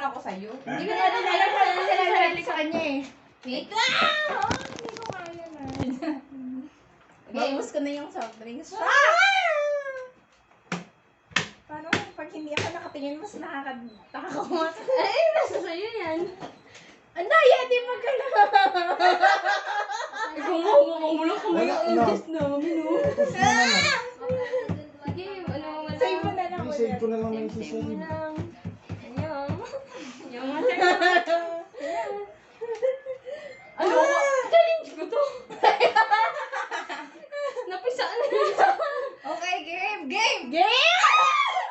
ako sa'yo. Hindi ko na rin alam kung ano sinasarili sa kanya eh. Wait lang! Oh, hindi ko kaya na. Maubos ko na yung soft drinks. Paano pag hindi ako nakatingin, mas nakakatakot? Ay, nasa sa'yo yan. Ang daya, di magkala. Ikaw mo lang kami yung ingest namin, oh. Sige, ano mo lang. Save mo na lang ulit. Save ko na lang yung Save mo sisave. lang. Anyam. Anyam, save mo. Ano ko? Challenge ko to. Napisaan na yun. Okay, game! Game! Game!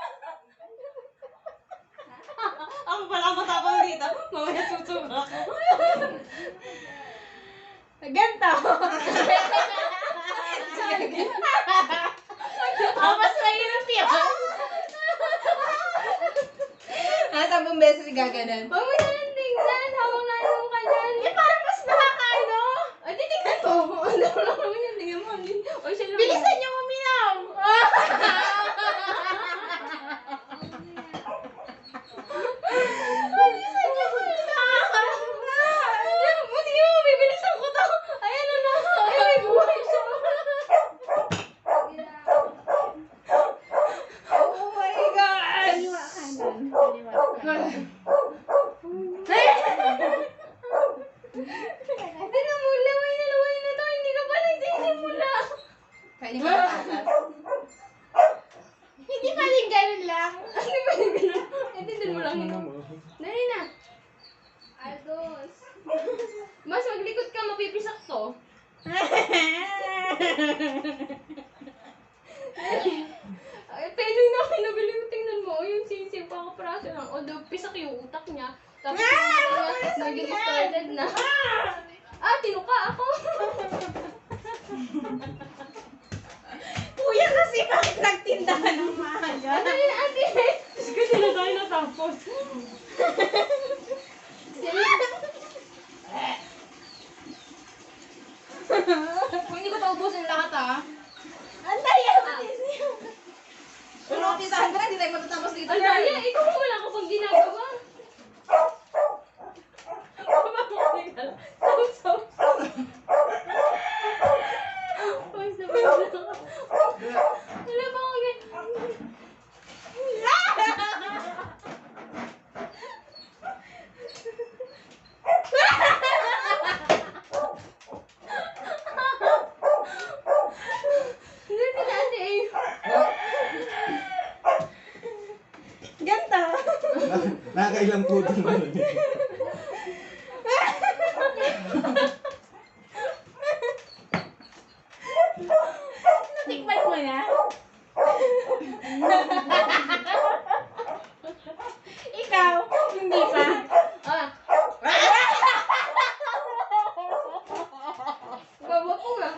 Ako pala matapang dito. Mamaya susura ako. Ganto. Mas mahirap yun. 10 beses gaganan. Huwag mo na lang tingnan. Hawak na yung kanyan. Eh, parang mas nakakaano. Ay, di tingnan to. Ano lang naman yan. Tingnan mo. O, siya lang. Bilisan niyo uminaw. Bilisan niyo uminaw. Buti mo, bibilisan ko to. Ayan na na. Ay, may buhay siya. Oh my God! Kaliwa kanan. Kaliwa kanan. Tingnan mo, laway na to. Hindi ka pa nagsisimula. Pwede ba tatas? Hindi pa rin ganun lang. Hindi pa rin ganun. Intindihan mo lang yun. Dali na. Aldos. Mas maglikod ka, mapipisak to. Ay, pero yun ako nabili ko. Tingnan mo, yung sisip ako praso lang. Although, pisak yung utak niya. Tapos, naging started na. Tinuka ako. Kuya kasi bakit nagtinda ka ng maaga? Ano yun, ate? Kasi na tayo natapos. Kung hindi ko taubusin lahat Ang daya mo. Pero Tita Andra, hindi tayo matatapos dito. Ang daya, ikaw mo wala ka pang ginagawa. Wala pa akong hindi natin. Ganda. Nakakailang po din mo. Natikman mo na? Ikaw, hindi pa. Gawa ko nga.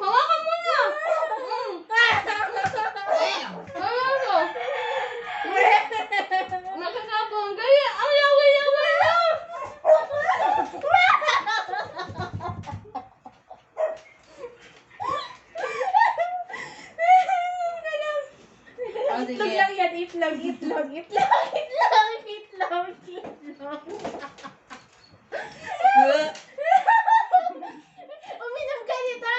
Hawakan mo na! Ano? Nakakapong. Gaya! Ang laway-laway na! Itlog lang yan, itlog. Uminom ka nito!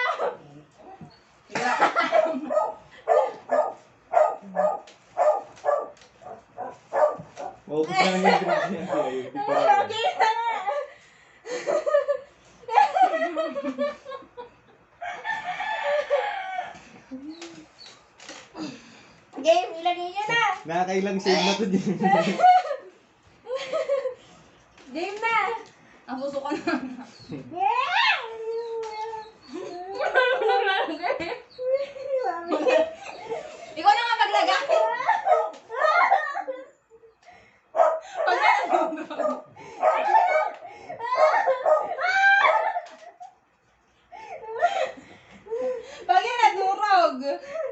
Maubos na lang yung drinks niya. Okay na. Game, ilagay nyo na. Nakakailang save na to din. Game na. Ang suso ko na. Ikaw na nga maglagay. Pag yan nadurog.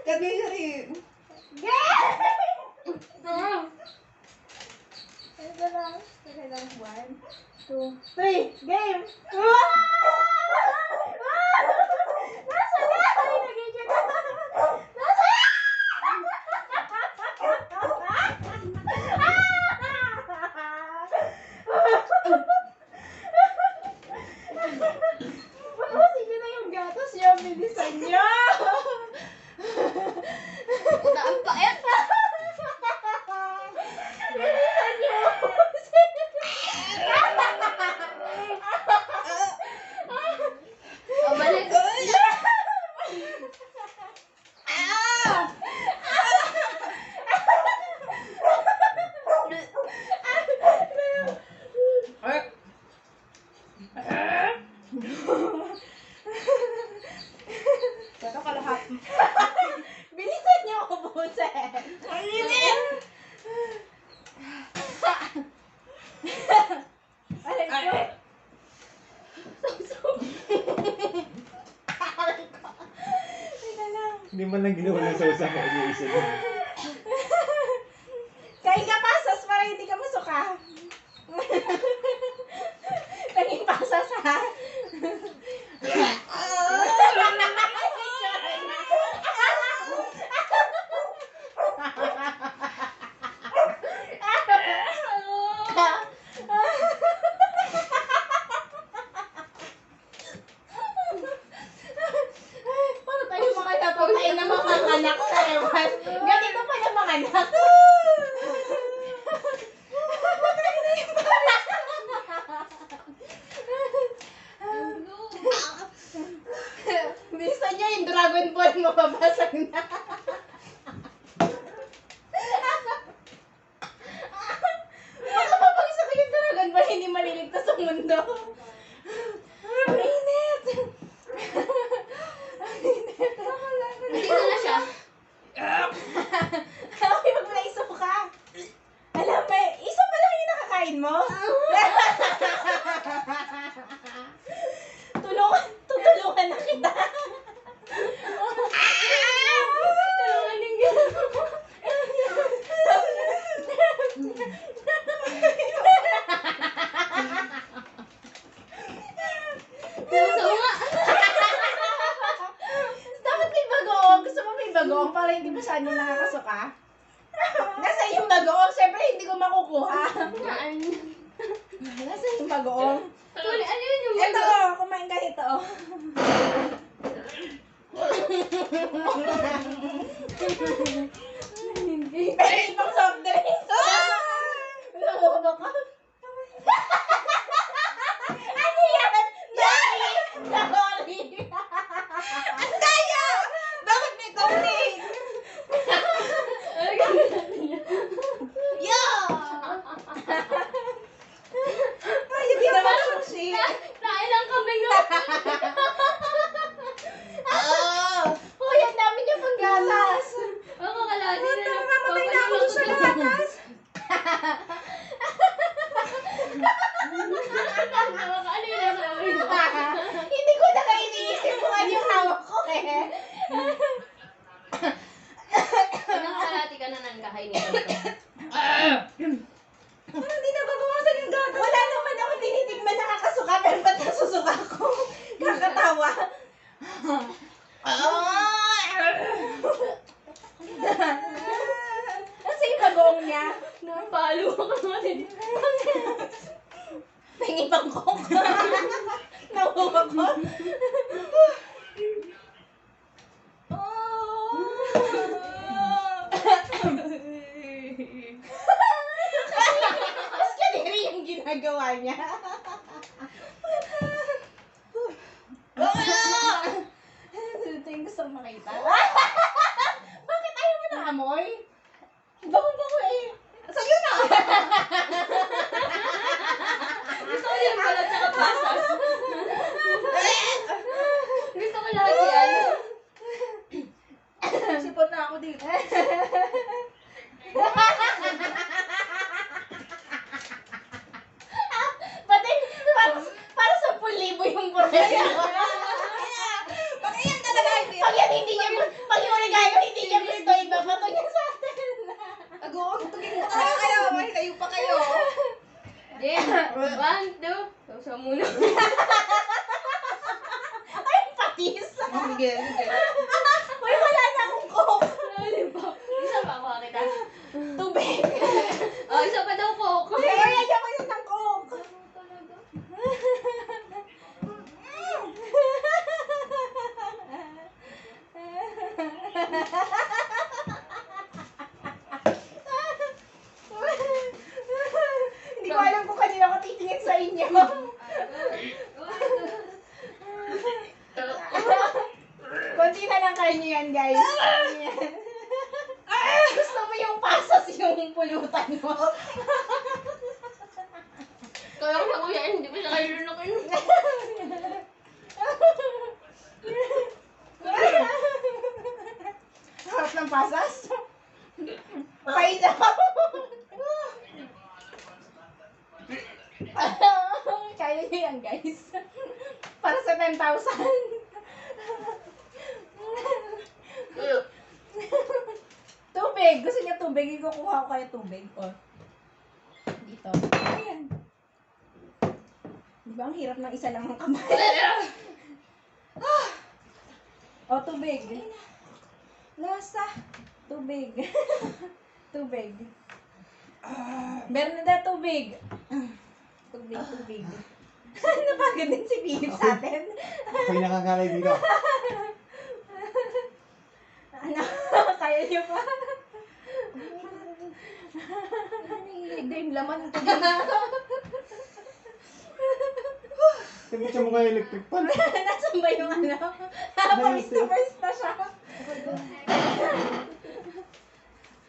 Kadiri. Ito lang. Ito lang. 1, 2, 3. Game! Nasa na? Ilagay nyo na. Nasa? ubusin. Ang init! Aray ko. Teka lang. Hindi man lang ginawa ng sausa ko. Isa din. Kain ka pasas para hindi ka masuka. Naging pasas ha. Paano tayo mga napapay na mga anak sa ewan? Ganito pa yung mga anak. Bilisan niyo yung Dragon Ball mababasag na. Baka mabagsak yung Dragon Ball, hindi maliligtas ang mundo. Ang init. Ang init. Nandito na siya. Okay, magpalaiso ka. Alam mo, isa pa lang yung nakakain mo? Tutulungan na kita. Tulungan yung ginagawa. Puso nga. Dapat may bagoong. Gusto mo may bagoong para hindi masyado nakakasuka? Nasa yung bagoong. Siyempre, hindi ko makukuha. Nasa yung bagoong. Tuloy, ano yun yung Ito, oh. Kumain ka ito, oh. Pero ibang soft drinks. Nakuha ka? Ano yan? Nari! Nari! Ang daya! Bakit may coating? Yo! Ay, hindi naman sushi. Nailang kami nga. Hoy, ang dami niya pang gatas. Ako kalahati na lang. Mamamatay na ako sa gatas. Ano yun nasa amin mo? Hindi ko na kayo iniisip kung ano yung hawak ko eh. Nakakalati ka na ng kahainin ko. Parang hindi nababawasan yung gatas. Wala naman ako tinitigman nakakasuka pero ba't nasusuka ko? Kakatawa. Kasi yung bagoong niya. Napalo ako nga din. May ibang kok. Nakuha ko. Mas kadiri yung ginagawa niya. Ito yung gusto kong makita. Bakit ayaw mo ng amoy? Bango-bango eh. Sa'yo na! Gusto ko yung balat sa kapasas. Gusto ko lahat yan. Sipot na ako dito. Pati, para sa 10,000 yung problema. Pag yan talaga, pag yan hindi niya, pag yung regalo hindi niya gusto, ibabato niya sa atin. Agoong, tugin mo talaga kayo, mahitayo pa kayo. Game. 1, 2. Sausaw muna. Ay, patis. Sige. Uy, wala na akong coke. Lollipop. Isa pa ako kita. Tubig. Oh, isa pa daw po. Ay, ayaw ko yun ng coke. Hindi ko alam kung kanina ko titingin sa inyo. Konti na lang kayo yan, guys. Gusto mo yung pasas yung pulutan mo? Kaya ko sa kuya, hindi ko siya kayo lunukin. Harap ng pasas? Paida. Kaya niyo yan, guys. Para sa 10,000. Tubig. Gusto niya tubig. Ikukuha ko kayo tubig. O. Dito. Ayan. Di ba ang hirap ng isa lang ang kamay? O, tubig. Lasa. Tubig. Tubig. Meron na daw tubig. Tubig. Napagod din si Philip sa atin. Ako'y nakakalay dito. Ano? Kaya niyo pa? Nangihilig na yung laman ng tubig. Tingnan mo kayo electric pan. Nasaan ba yung ano? Pamis na first na siya.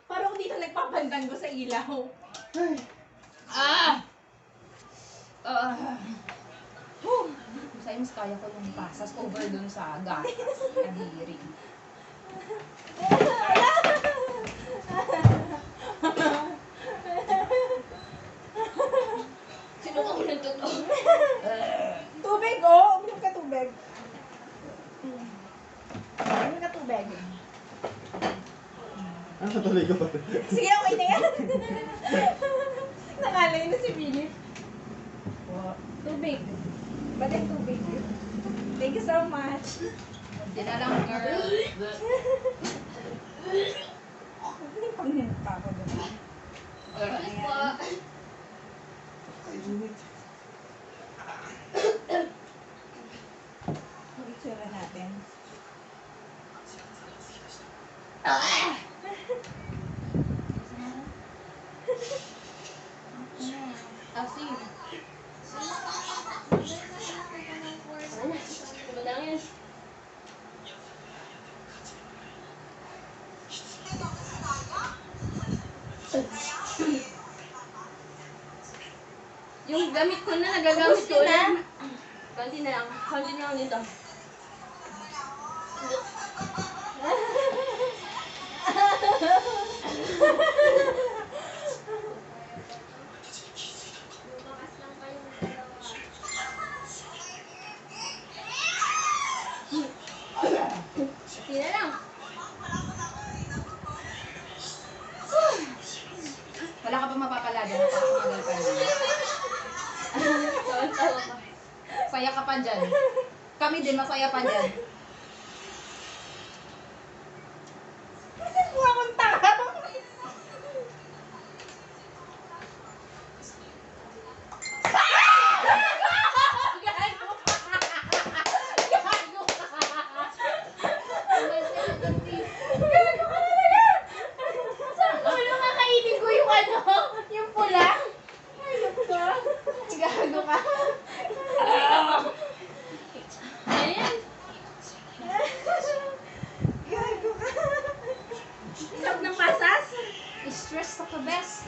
Parang dito nagpapandan ko sa ilaw. Masaya mas kaya ko yung pasas over dun sa gatas. Kadiri. Sino ka ng totoo? Tubig, oh. Uminom ka tubig. Uminom ka tubig. Ano tuloy ko pa? Sige, okay na yan. Nakalay na si Philip. Tubig. Balik tubig. Thank you so much. Yan na lang, girl. Pag pa ako doon. Pa. Ang itsura natin. Asin. Ano lang yan? Yung gamit ko na, nagagamit ko Ubus na? ulit. Konti na lang. Konti na lang dito. Konti na lang. Wala ka ba mapapala dyan? Napakamagal ka na. Tawa-tawa ka. Saya ka pa dyan. Kami din, masaya pa dyan. Kasi po akong tanga. Ano kakainin ko yung ano? Yung pula? Ayok ka. Gago ka. Ayan. Gago ka. Sarap ng pasas. Stress sa kabes.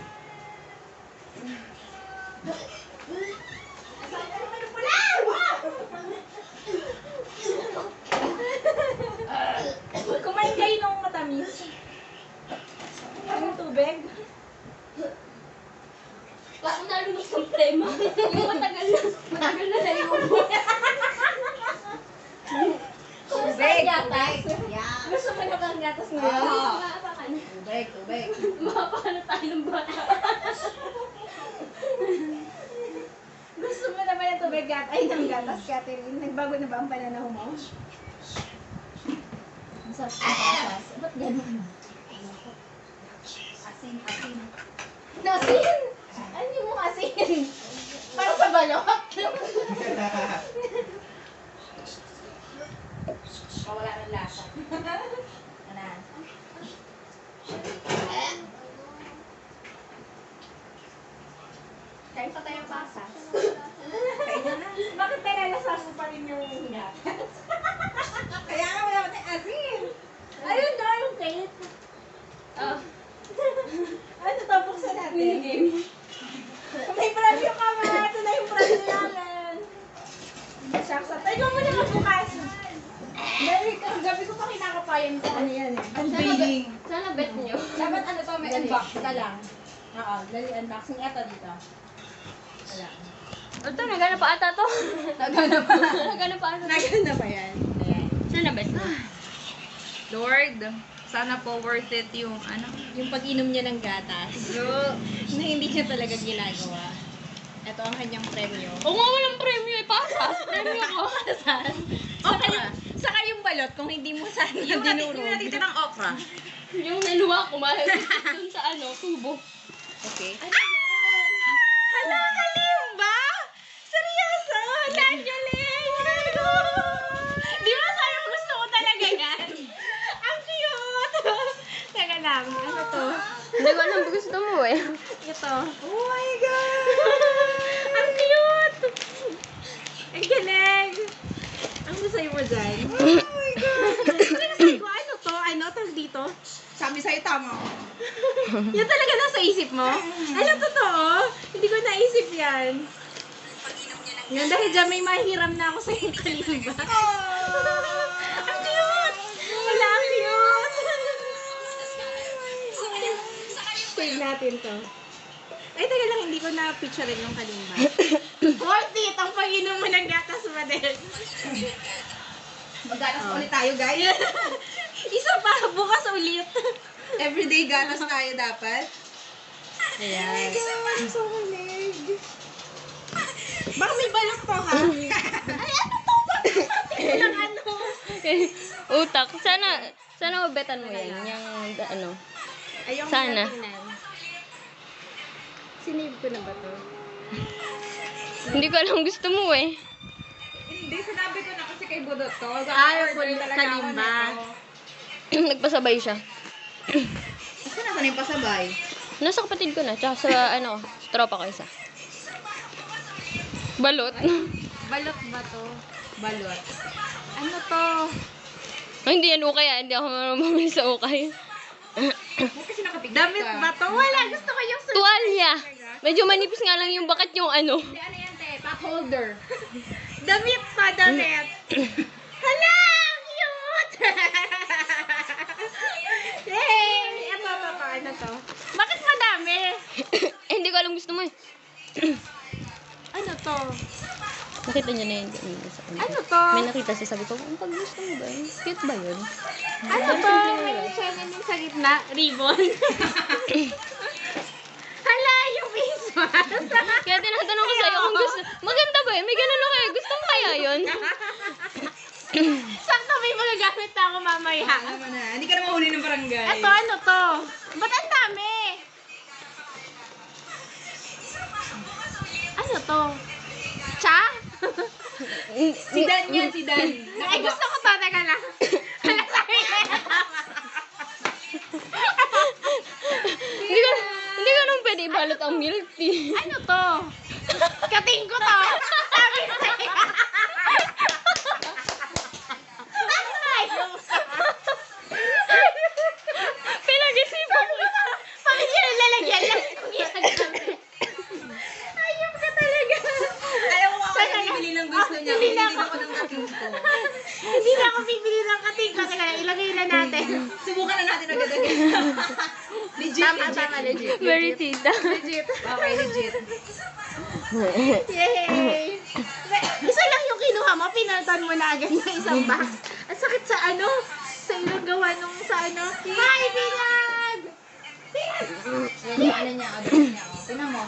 Kumain kayo ng matamis. Yung tubig. Baka nalulog ng prema. Yung matagal na nalimubo. Tubig. Gatas. Yeah. Gusto mo na bang gatas ngayon? Maapakan. Tubig. Maapakan na tayo ng bata. Gusto mo na ba yung tubig ay ng gatas, Catherine? Nagbago na ba ang pananaw mo? Ang sarap ng pasas. Ba't ganun? Asin. Nasin! Ano yung mong asin? Parang sa balot. Mawala ng lasa. Ano? Kain pa tayo pasas. Kaya na. Bakit nalalasas mo pa rin yung gatas? Kaya nga wala natin asin. Ayun daw yung cake. Ah, Ano to, buksan natin? minigame. May preview ka mga. Ito na yung preview namin. Shucks at ikaw mo na magbukas. Dahil gabi ko pa kinakapayan ko. Ano yan eh? Ang baking. Sana bet nyo. Dapat ano to, may unbox ka lang. Oo, dali unboxing. Eto dito. Wala. Ito, nagana pa ata to. Nagana pa. Nagana pa ata to. Nagana pa yan. Ayan. Saan na ba ito? Lord, sana po worth it yung ano. Yung pag-inom niya ng gatas. Na hindi niya talaga ginagawa. Ito ang kanyang premyo. Oo nga, walang premyo eh. Pasas. Premyo ko. Okay. Saka yung balot, kung hindi mo sana dinurog. Yung natitira ng okra. Yung naluwa ko, dun sa ano, tubo. Okay. Ano yan? Hala, kalimba! Seryoso! Nandiyaling! Di ba sabi mo gusto ko talaga yan? Ang cute! Teka lang, ano to? Hindi ko alam gusto mo eh. Ito. Oh my God! Ang cute! Ang galing! Ang masaya mo dyan. Oh my God! Sabi ko, ano to? Ano? Tawag dito? Sabi sa'yo, tama. Yan talaga nasa isip mo? Ano totoo? Hindi ko naisip yan. Yan, dahil dyan may mahiram na ako sa iyong kalimba. Ang cute! Wala, ang cute! Save natin to. Ay, taga lang, hindi ko na-picture rin yung kalimba. Worth it! Ang pag-inom mo ng gatas mo din. Maggatas ulit tayo, guys. Isa pa, bukas ulit. Everyday gatas tayo dapat. Ayan. I'm so galing. Baka may balak to, ha? Ay, ano to? Bakit lang ano? Utak. Sana mabetan mo yan. Yung ano. Ayong Sana. tingnan. Sinave ko na ba to? Hindi ko alam gusto mo eh. Hindi, sinabi ko na kasi kay Budot to. Ay, kalimba. Nagpasabay siya. Kasi naman yung pasabay. Nasa kapatid ko na. Tsaka sa ano, sa tropa ko isa. Balot. Balot ba to? Balot. Ano to? Ay, hindi yan ukay ah. Hindi ako marunong sa ukay. Kasi nakapigil Damit ka. ba to? Wala, gusto ko yung sulit. Tuwalya. Medyo manipis nga lang yung bakat yung ano. Hindi, ano yan, te? Pack holder. Damit pa, damit. Hala! Cute! Yay! Ito, ano to? Bakit madami? Eh, hindi ko alam gusto mo eh. Ano to? Nakita niya na yun. Kanina sa ano. Ano to? May nakita siya. Sabi ko, ang pag gusto mo ba yun? Cute ba yun? Ano to? May channel yung sa gitna. Ribbon. Hala, yung face mask. Kaya tinatanong ko sa'yo kung gusto. Maganda ba yun? May ganun ako eh. Gusto mo kaya yun? Sakto may magagamit na ako mamaya. Naman na. Hindi ka na mahuli ng barangay. Ito, ano to? Ba't ang dami? Ano to? Cha? Si Dan yan, si Dan. Ay, gusto ko to. Teka lang. Hala, sabi ko. Hindi ko nung pwede ibalot ang milk tea. Ano to? Kating ko to. Sabi ko sa'yo. Pinag-isipan ko. Bakit yun ang lalagyan lang? Ayun ka talaga. Ayaw ko ako Saka na bibili ng gusto niya. Hindi Bibili na din ako ng kating ko. Hindi na ako bibili ng kating ko. Teka lang, ilagay na natin. Subukan na natin agad-agad. Legit, Tama, legit. Very tita. Legit. Okay, legit. Yay! Isa lang yung kinuha mo, pinaltan mo na agad yung isang box. Ang sakit sa ano? Sa ilong gawa nung sa ano? Hi, Pinag! Yan yung ano niya, niya. Tinan mo.